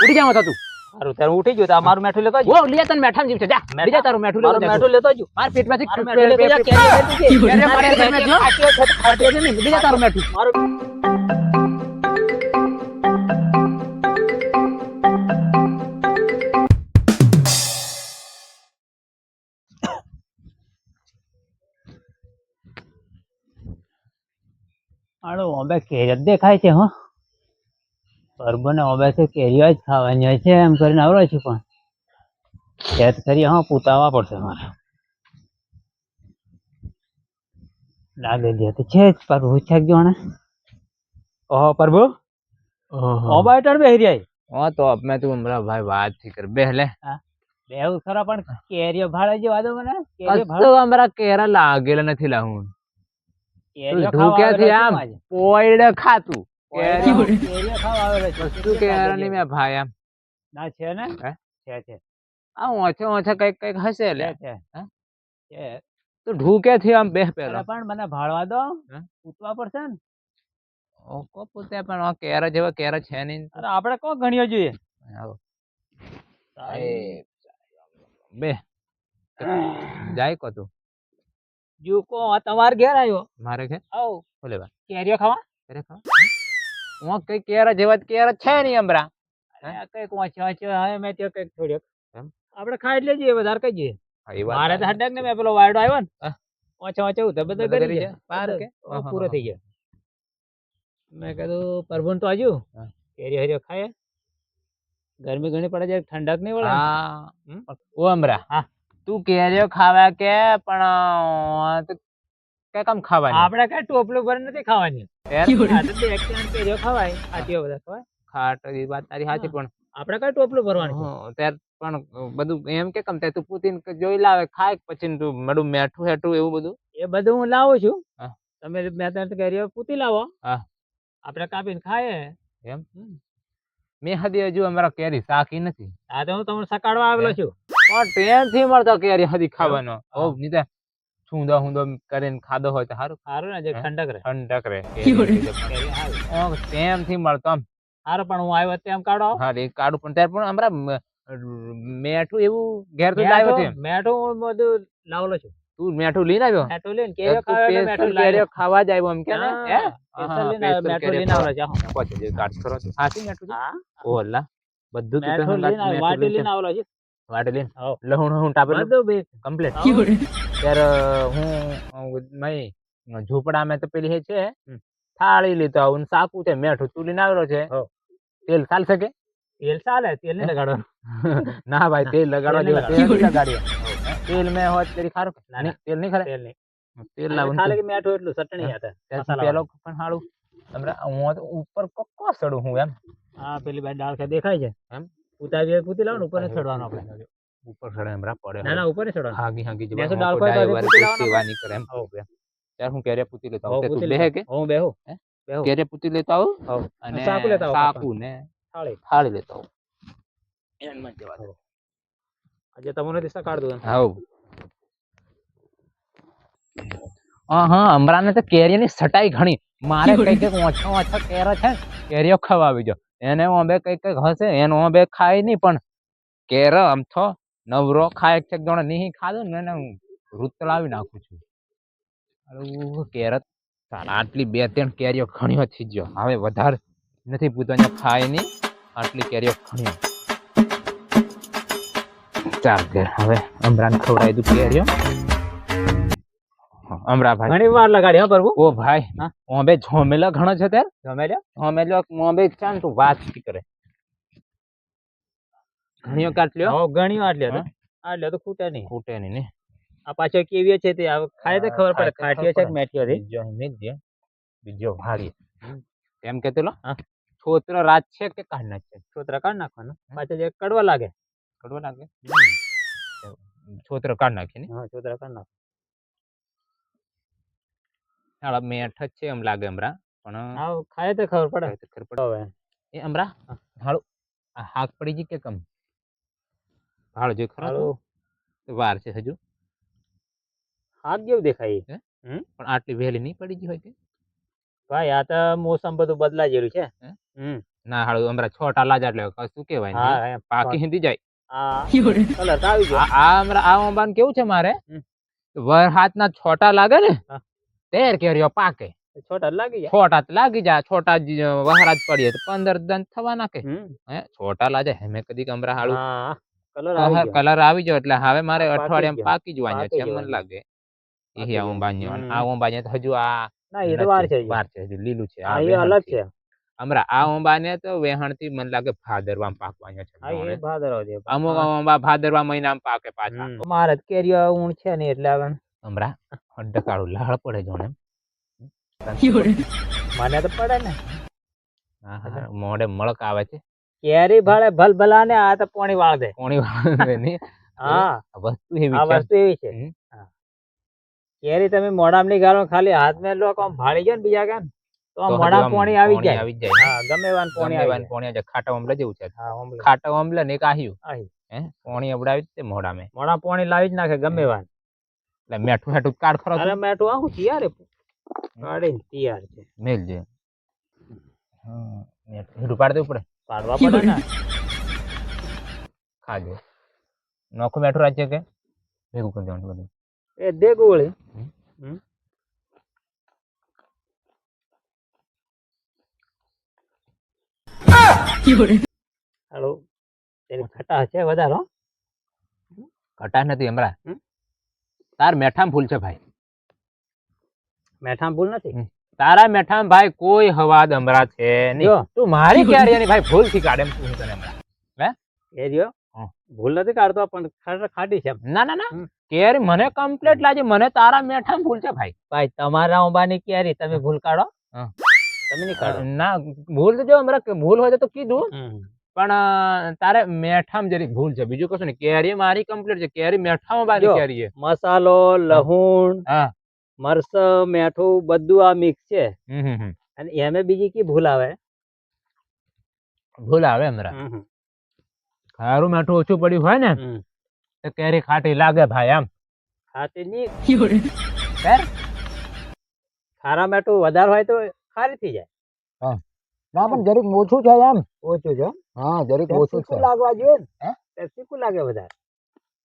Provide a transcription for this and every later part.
ઉઠી જાવ તો તું સારું ત્યારે ઉઠી ગયો તો આ મારું મેઠું લેતો આવજો. ઓ લે તને મેઠા જીવ છે જા બીજા તારું મેઠું મારું મેઠું લેતો આવજો. માર પેટમાંથી મારું મેઠું લેતો જા, કેરી લેતી જઈ. કેરી મારે પેટમાં જો ખાટી છે ને બીજા તારું મેઠું મારું આનો ઓબે કેરી જ દેખાય છે હો પરબને ઓબે છે કેરીઓ જ ખાવાની હોય છે એમ કરીને આવડે છે પણ ખેત કરી હા પૂતાવા પડશે મારે લાગેલી હતી છે જ પ્રભુ છે જોણે ઓહો પ્રભુ ઓબા હેઠળ બેહી રહ્યા હા તો અબ મેં તું હમણાં ભાઈ વાત થી કર બેહલે બેહું ખરા પણ કેરીઓ ભાડે જેવા દો મને કેરીઓ કસો હમણાં કેરા લાગેલા નથી લાહું કેરીઓ ઢૂક્યાથી આમ પોઈડે ખાતું કેરીઓ ખાવા આવેલો છે વસ્તુ કેરા ની મેં ભાઈ આમ ના છે ને હે? છે આ ઓછે ઓછે કઈક હશે લે છે છે તું ઢૂક્યાથી આમ બેહ પેલો અરે પણ મને ભાળવા દો હે? પૂતવા પડશે ને ઓકો પોતે પણ આ કેરા જેવા કેરા છે નહીં અરે આપણે કોણ ગણ્યો જોઈએ આવો એ બે જાય કો તું જુકો તમાર ઘેર આવ્યો મારે કે આવ બોલે બા કેરીઓ ખાવા અરે ખાવા હું કઈ કેરા જેવા કેરા છે નહીં હમણાં અરે કઈક વાંચો હવે મેં ત્યાં કઈક થોડ્યોક એમ? આપણે ખાઈ જ લેજે વધારે કઈ જઈએ હા, એ વાત મારે તો સાચી. હડક ને મેં પેલો વાયડો આવ્યો ને હા. વાંચો વાંચો તો બધા બધા કરી કરી ગયા ગયા? પાર કે? ઓ, પૂરો થઈ ગયો મેં કીધું પ્રભુ તો આજુ હા. કેરી હરિયો ખાય ગરમી ઘણી પડે છે ઠંડક નહીં વળે હા ઓ અમરા હા. તું કેરીઓ ખાવા કે પણ તું કે કામ ખાવાની આપણે કઈ ટોપલું ભરીને નથી ખાવાની યાર, આ તો બે એકટાણ કેરીઓ ખવાય આટીઓ બધા ખવાય ખાટ એ વાત તારી સાચી હા. પણ આપણે કઈ ટોપલું ભરવાનું છે હં, ત્યાર પણ બધું એમ કે કમ તે તું પૂતીને જોઈ લાવે ખાય પછી તું મડું મેઠું હેઠું એવું બધું એ બધું હું લાવું છું હા. તમે બે ત્રણ કેરીઓ પૂતી લાવો હા. આપણે કાપીને ખાઈએ એમ મેં હજી હજુ અમારા કેરી શાકી નથી આ તો હું તમને સકાળવા આવેલો છું પણ ટ્રેનથી મળતો કેરી હજી ખાવાનો હા. ઓ નીતા છૂંદો હુંદો કરીને ખાધો હોય તો સારું સારું ને જે હા. ઠંડક રહે ઠંડક રહે કેરી સારું. ટ્રેનથી મળતો આમ સારું પણ હું આવ્યો તેમ કાઢો હા એ કાઢું પણ ત્યારે પણ હમણાં મેઠું એવું ઘેર તો લાવ્યો છે મેઠું હું બધું લાવેલો છું તું મેઠું લઈને આવ્યો મેઠું લઈને તું કેરીઓ ખાવા એટલે special મેઠું કેરીઓ લાવ્યો ખાવા જ આવ્યો એમ કે ને હે સ્પેશિયલ લઈને આવ્યો, મેઠું લઈને આવેલો છું. પછી જે કાઢ કરો છો સાચી મેઠું છે? હા ઓ અલ્લા બધું તું તો મેઠું લઈને આવ્યો, વાટી લઈને આવેલો છું વાટી લઈને હઉ. લહુણ હું ટાપેલું બધું બે કમ્પ્લીટ હઉ. ત્યારે હું મય ઝૂંપડામાં તો પેલી હે છે થાળી લેતો આવું ને સાકું છે મેઠું તું લઈને આવેલો છે હઉ. તેલ ચાલશે કે તેલ ચાલે તેલ નહીં લગાડવાનું ના ભાઈ તેલ લગાડવા તેલ જેવું નહીં તેલ નહીં લગાડીએ તેલ મેં હોત તેરી ખારું ના, ના. તેલ નહીં ખરે તેલ નહીં તેલ લાવું ખાલી કે મેઠું એટલું ચટણી હતા મસાલા પેલો પણ હારું હું તો ઉપર કોકો સડું હું એમ હા પેલી બાજુ ડાળ દેખાય છે એમ ઉતારી પૂતી લાવો ને ઉપર નહીં ચડવાનું આપણે ઉપર સડે એમ પડે ના ના ઉપર નહીં ચડવાનું હાગી હાગી બેસો જવા ડાળ મોકો કોઈ ડાયો બાજુ વાર પૂતી લાવવાનો સેવા નહીં કરે એમ હઉ. ત્યારે હું કેરે પૂતી લેતો હઉ, આવું તે પૂતી તું બેહે કે હું બેહું હે? બેહું કેરે પૂતી લેતો આવું હઉ. અને સાકુ લેતા આવો સાકુ ને થાળી થાળી લેતો આવું એનમાં જ જવા દે. આજે તમને દિશા કાઢ દઉં હાઉ હા અમરાને તો કેરીની સટાઈ ઘણી મારે કઈ કઈક ઓછા ઓછા કેરા છે ને, કેરીઓ ખવાવી જો એને હું બે કઈક કઈક હશે એનો હું બે ખાય નહીં પણ કેરો આમ થો નવરો ખાય છે જણ નહીં ખાધો ને એને હું રૂતલાવી નાખું છું કેરત આટલી બે ત્રણ કેરીઓ ઘણીઓ થઈ ગયો હવે વધારે નથી પૂતો ખાય નહીં આટલી કેરીઓ ઘણી ચાલ ઘેર હવે અમરાને ખવડાવી દઉં કેરીઓ અમરા ભાઈ ઘણી વાર લગાડી હા પ્રભુ ઓ ભાઈ હા? ઓંબે ઝોમેલો ઘણો છે ત્યારે જમેલ્યા ઝોમેલો ઓંબે ચાલ તું વાત કી કરે ઘણીઓ કાટલ્યો હો ઘણી વાર લે હા? આટલે તો ખૂટે નહીં ખૂટે નહીં ને આ પાછો કેવી છે તે ખાય તો ખબર પડે ખાટીઓ છે કે મેઠીઓ છે બીજો અહીં જ બીજો ભાડી એમ કેતેલો હા. છોતરો રાત છે કે કાઢ નાખે છોતરા કાઢ નાખવાનું પાછળ જે કડવા લાગે કડવો લાગે છોતરો કાઢ નાખે ને હા છોતરા કાઢ નાખ સાલા મેઠ જ છે એમ લાગે અમરા પણ હા ખાય તો ખબર પડે ખબર પડે હવે એ અમરા ભાળું આ હાક પડી ગઈ કે કમ ભાળો જો ખરો તું? હારું વાર છે હજુ હાથ જેવું દેખાય હે? હમ પણ આટલી વહેલી નહીં પડી ગઈ હોય કે ભાઈ આ તો મોસમ બધું બદલાઈ ગયેલું છે હે? હમ ના હાળું હમણાં છોટા લાજા એટલે કશું કહેવાય નહીં. હા એમ. પાકી હિંદી જાય. હા કલર તો આવી ગયો. આ હમણાં આ ઓંબાને કેવું છે મારે હમ. વર હાથના છોટા લાગે ને હા. તેર કેરીઓ પાકે. છોટા લાગી જાય. છોટા તો લાગી જાય છોટા વહરાજ પડીએ તો 15 દન થવા નાખે. હે છોટા લાજે હેમે કદી હમણાં હાળું હા કલર આવી ગયો. કલર આવી ગયો એટલે હવે મારે હા, પાકી અઠવાડિયામાં ગયો. પાકી જવાનું છે પાકી એમ મને જવાનું. લાગે. પાકી એ આ ઓંબાની જવાનું. આ ઓંબાને તો હજુ આ ના એ તો વાર છે હજી. વાર છે હજુ લીલું છે. હા એ અલગ છે. હમણાં આ ઓંબાને તો વેહણથી મને લાગે ભાદરવામાં પાકવાના છે. હા એ ભાદરવા છે. અમુક ઓંબા ભાદરવા મહિનામાં પાકે પાછા. મારે જ કેરીઓ ઊણ છે ને એટલે હવે હમણાં અડકાળું લાળ પડે જોને. મને તો પડે ને. હા હા મોઢે મળક આવે છે. કેરી ભાળે ભલ ભલા ને આ તો પોણી વાળ દે. કોણી વાળે નહીં. હા વસ્તુ એવી આ છે. વસ્તુ એવી છે. હમ. હા. કેરી તમે મોઢામાં ની ગાળો ખાલી હાથ મેં લો આમ ભાળી ગયો ને બીજા કાન તો આમ તો હજુ મોઢામાં આમ પોણી આવી પોણી જાય. આવી જ જાય. હા ગમે એવાનું પોણી ગમે આવી એવાનું પોણી આવી જાય. ખાટા ઓમલે જેવું છે. જાય. હા ઓમલે. ખાટા ઓમલે ને એક આહ્યું. આહી. હે પોણી અબડાવી જ તે મોઢામાં. મોઢા પોણી લાવી જ નાખે ગમે એવાનું. એટલે મેઠું હેઠું કાઢ ખરો અરે મેઠું આવું તૈયાર કાઢીને તૈયાર છે. મેલજે. હા મેઠું હેઠું પાડી દેવું પડે. પાડવા પડે ને. ખાજો નોખું મેઠું રાજ્ય કે ભેગું કરી દેવાનું બધું. એ દે ગોળી. હાલો તેની ખટાશ છે વધારે હો. ઘટા નથી હમણાં. હમ? તાર મેઠામાં ભૂલ છે ભાઈ. મેઠામાં ભૂલ નથી. તારા મેઠામાં ભાઈ કોઈ હવાદ હમણાં છે નહીં. જો તું મારી ક્યારે ભાઈ ભૂલ થી કાઢે એમ તું તને હમણાં. એ રહ્યો હા. ભૂલ નથી કાઢતો પણ ખાટી છે એમ. ના ના ના હમ. કેરી મને કમ્પ્લીટ લાગે મને તારા મેઠામાં ભૂલ છે ભાઈ. ભાઈ તમારા ઉંબાની કેરી તમે ભૂલ કાઢો. હા. તમે નહીં કાઢો. ના ભૂલ તો જો હમણાં ભૂલ હોય તો કીધું પણ તારે મેઠામાં જરીક ભૂલ છે બીજું કશું નહીં. કેરી મારી કમ્પ્લીટ છે. કેરી મેઠામાં બારી જો. કેરી છે. મસાલો લહુણ હા મરચ મેઠું બધું આ મિક્સ છે હમ. અને એમે બીજી કી ભૂલ આવે. ભૂલ આવે હમણાં. ખારું મેઠું ઓછું પડ્યું હોય ને તો કેરી ખાટી લાગે ભાઈ આમ. ખાટી નહીં. ખારા મેઠું વધારે હોય તો ખારી થઈ જાય. ના પણ જરીક ઓછું છે આમ. ઓછું છે. હા જરીક ઓછું છે. લાગવા જોઈએ ને. હે? તે તીખું લાગે વધારે.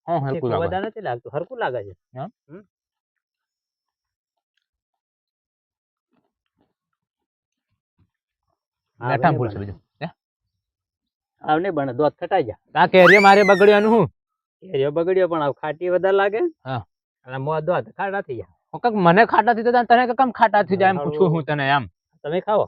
હા હરકું તીખું લાગે. વધારે નથી લાગતું હરકું લાગે છે. હા? મેઠામાં ભૂલ છે બીજું. આવ નહીં બને દોત ખટાઈ જાય. આ કેરી મારે બગડ્યાનું હું. કેરીઓ બગડ્યો પણ ખાટી વધારે લાગે. હા. અને મોં દોત ખાટા થઈ જાય. કાક મને ખાટા થઈ જતા તને કેમ ખાટા થઈ જાય એમ પૂછું હું તને એમ. તમે ખાઓ.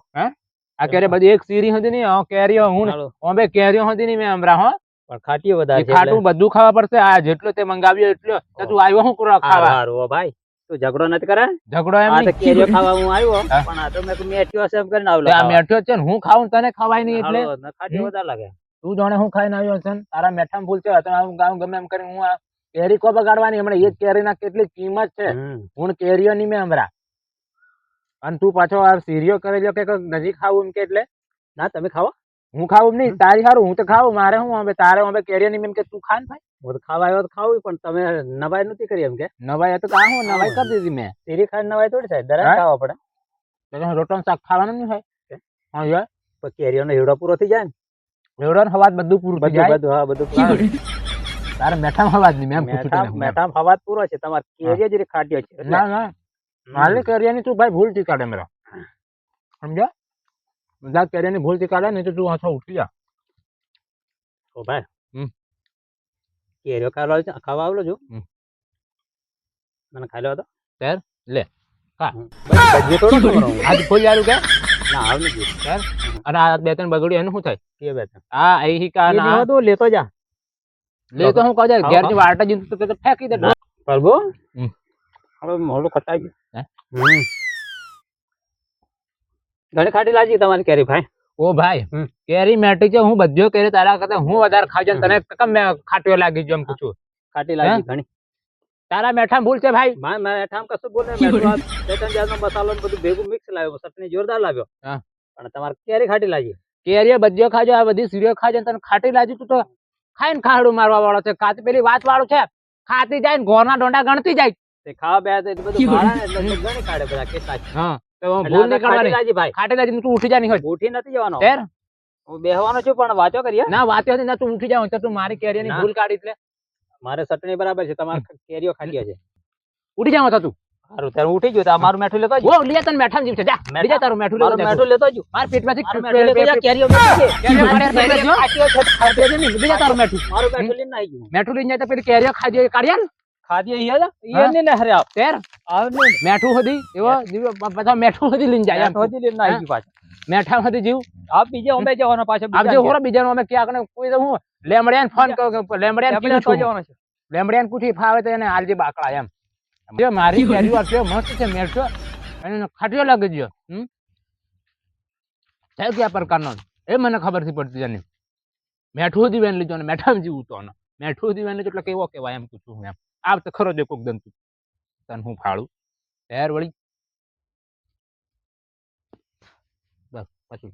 આ કેરી બધી એક સીરી હતી નહીં કેરીઓ હું હાલો. ઓમે કેરીઓ હતી નહીં મેં હમણાં હો. પણ ખાટીઓ વધારે છે ખાટું બધું ખાવા પડશે. આ જેટલો તે મંગાવ્યો એટલો તો તું આવ્યો હું કરવા ખાવા. હારું ભાઈ તું ઝઘડો નથી કરે. ઝઘડો એમ આ તો નહીં. કેરીઓ ખાવા હું આવ્યો હા. પણ આ તો મેં મેઠ્યો છે એમ કરીને આવલો આ મેઠો છે ને હું ખાવું તને ખવાય નહીં એટલે ખાટી વધારે લાગે. તું જાણે હું ખાઈને આવ્યો છે ને તારા મેઠામાં ભૂલ છે તો હું ગાઉં ગમે એમ કરીને હું આ કેરી કો બગાડવાની હમણાં એ જ કેરીના કેટલી કિંમત છે. હું કેરીઓ ની મેં હમણાં અને તું પાછો આ સીરીઓ કરેલો કે નજીક ખાવું એમ કે એટલે ના તમે ખાઓ. હું ખાવું નહીં તારી સારું હું તો ખાવું મારે હું હવે તારે હવે કેરીઓ ની એમ કે તું ખા ને ભાઈ. હું તો ખાવા આવ્યો તો ખાવું પણ તમે નવાઈ નથી કરી એમ કે. નવાઈ તો કા હું નવાઈ કરી દીધી મેં. સીરી ખાઈને નવાઈ થોડી થાય દરેક હા? ખાવા પડે. તો રોટલો શાક ખાવાનું નહીં હોય. હા યાર પણ કેરીઓનો હેવડો પૂરો થઈ જાય ને એવડો હવાજ બધું પૂરું થઈ જાય. બધું હા બધું તારે મેઠામાં હવાજ નહીં મેં પૂછ્યું તને. મેઠામ હવાજ પૂરો છે તમારે કેરીઓ જે ખાટીઓ છે એટલે. ના ના મારી કેરીઓની તું ભાઈ ભૂલ થી કાઢે મેરા સમજ્યા. બધા કેરીઓની ભૂલ થી કાઢે નહીં તો તું આછો ઉઠી જા. ઓ ભાઈ હમ. કેરીઓ ખાવા આવલો છું. મને ખાઈ લો તો લે ખા. ભજીયો થોડો ખવડાવું હું. આજ ફૂલ યારું કે ના આવ નથી. અને આ બે ત્રણ બગડ્યું એનું શું થાય. કે બે ત્રણ. આ અહીં કા એ ના લેવો તો લેતો જા. લે તો હું કહું છું ઘેર ની વાર્તા જીન તો ફેંકી દે. પ્રભુ હમ. હવે મોઢું ખટાઈ હે? ગયું. ઘણી ખાટી લાગી તમારી કેરી ભાઈ. ઓ ભાઈ હમ. કેરી મેટી છે હું બધો કેરી તારા કરતા હું વધારે ખાજો ને તને કેમ મેં ખાટીઓ લાગી જો એમ પૂછું. ખાટી લાગી ઘણી. તારા મેઠા ભૂલ છે ભાઈ. મારે ઠામ કશું બોલે મેઠું આ બે ત્રણ જાતનો મસાલો ને બધું ભેગું મિક્સ લાવ્યો ચટણી જોરદાર લાવ્યો. હા. પણ તમારે કેરી ખાટી લાગી. કેરીઓ બધો ખાજો આ બધી સીરીઓ ખાજો ને તને ખાટી લાગી તું તો ખાઈને ખાડું મારવા વાળો છે. ખાતી પેલી વાત વાળું છે ખાતી જાય ને ઘોરના ડોંડા ગણતી જાય. તે ખાવા બે તો બધું ભાડા ને એટલે ઘણી કાઢે બધા કેટલા છે. હા તો એટલે ભૂલ નહીં ખાટી કરવાની. લાગી ભાઈ. ખાટી લાગી તું ઉઠી જા નહીં હોય ઉઠી નથી જવાનો. તેર હું બેહવાનો છું પણ વાંચો કરીએ ના વાતે હતી ના તું ઉઠી જાવ તો તું મારી કેરીની ના. ભૂલ કાઢી એટલે મારે ચટણી બરાબર છે તમારે કેરીઓ ખાલી છે ઉઠી જાવ તો તું સારું ત્યારે ઉઠી ગયો તો આ મારું મેઠું લેતો આવજો. ઓ લે તને મેઠા જીવ છે જા મેઠા? બીજા તારું મેઠું મારું લેતો મેઠું લેતો આવજો. માર પેટમાંથી મારું મેઠું લેતો જા, કેરીઓ મેઠી છે. કેરીઓ ખાલી કેરીઓ જો. ખાટીઓ છે, ખાટીઓ છે નહીં. બીજા તારું મેઠું મારું મેઠું લઈને આવી ગયું મેઠું લઈને જાય તો પેલી કેરીઓ ખાધી હોય એ કાઢ્યા ને ખાધી ઈ હતા? હા? ઈ નહીં ને હરે આપ તેર આવ નહીં મેઠું હતી એવો જીવ બધા મેઠું હતી લઈને જાય એમ. મેઠું હજી લઈને આવી ગયું પાછું મેઠા હતી જીવ આપ બીજે અમે જવાનો પાછો આપજે હોરો બીજાનો અમે ક્યાં કને કોઈ તો હું લેમડિયાને ફોન કરો લેમડિયાને કીધું છું જવાનો છે લેમડિયાને પૂછી ફાવે તો એને હાલજે બાકડા એમ જો મારી કેરીઓ આટલો મસ્ત છે મેઠો અને ખાટીઓ લાગે છે છે કયા પ્રકારનો એ મને ખબર નથી પડતી એની મેઠું હતી વેન લીધો ને મેઠામાં જીવું તો મેઠું હતી વેન લીધો એટલે કેવો કહેવાય એમ પૂછું હું એમ આવ તો ખરો જો કોક દંતું તને હું ફાળું યાર વળી બસ પછી